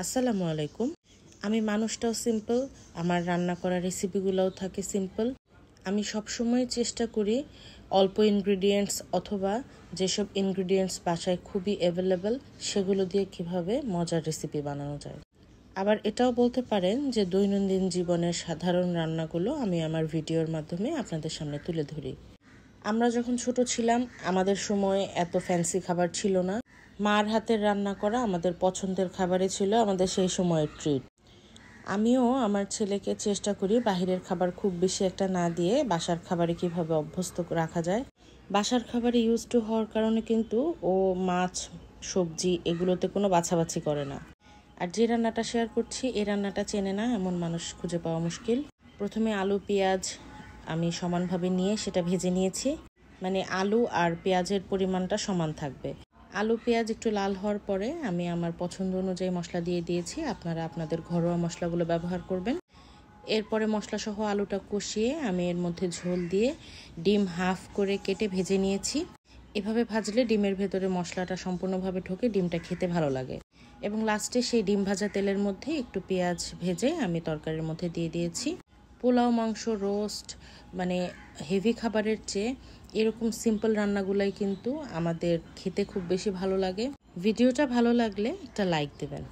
আসসালামু আলাইকুম। আমি মানুষটাও সিম্পল, আমার রান্না করা রেসিপিগুলোও থাকে সিম্পল। আমি সবসময় চেষ্টা করি অল্প ইনগ্রিডিয়েন্টস অথবা যেসব ইনগ্রিডিয়েন্টস বাসায় খুবই অ্যাভেলেবল সেগুলো দিয়ে কিভাবে মজার রেসিপি বানানো যায়। আবার এটাও বলতে পারেন যে দৈনন্দিন জীবনের সাধারণ রান্নাগুলো আমি আমার ভিডিওর মাধ্যমে আপনাদের সামনে তুলে ধরি। আমরা যখন ছোট ছিলাম আমাদের সময় এত ফ্যান্সি খাবার ছিল না। মার হাতের রান্না করা আমাদের পছন্দের খাবারই ছিল আমাদের সেই সময়ের ট্রিট। আমিও আমার ছেলেকে চেষ্টা করি বাহিরের খাবার খুব বেশি একটা না দিয়ে বাসার খাবারে কিভাবে অভ্যস্ত রাখা যায়। বাসার খাবারে ইউজ টু হওয়ার কারণে কিন্তু ও মাছ, সবজি এগুলোতে কোনো বাছাবাছি করে না। আর যে রান্নাটা শেয়ার করছি এই রান্নাটা চেনে না এমন মানুষ খুঁজে পাওয়া মুশকিল। প্রথমে আলু পেঁয়াজ আমি সমানভাবে নিয়ে সেটা ভেজে নিয়েছি, মানে আলু আর পেঁয়াজের পরিমাণটা সমান থাকবে। আলু পেঁয়াজ একটু লাল হওয়ার পরে আমি আমার পছন্দ অনুযায়ী মশলা দিয়ে দিয়েছি। আপনারা আপনাদের ঘরোয়া মশলাগুলো ব্যবহার করবেন। এরপরে মশলাসহ আলুটা কষিয়ে আমি এর মধ্যে ঝোল দিয়ে ডিম হাফ করে কেটে ভেজে নিয়েছি। এভাবে ভাজলে ডিমের ভেতরে মশলাটা সম্পূর্ণভাবে ঢোকে, ডিমটা খেতে ভালো লাগে। এবং লাস্টে সেই ডিম ভাজা তেলের মধ্যে একটু পেঁয়াজ ভেজে আমি তরকারির মধ্যে দিয়ে দিয়েছি। পোলাও, মাংস, রোস্ট মানে হেভি খাবারের চেয়ে এরকম সিম্পল রান্নাগুলাই কিন্তু আমাদের খেতে খুব বেশি ভালো লাগে। ভিডিওটা ভালো লাগলে একটা লাইক দেবেন।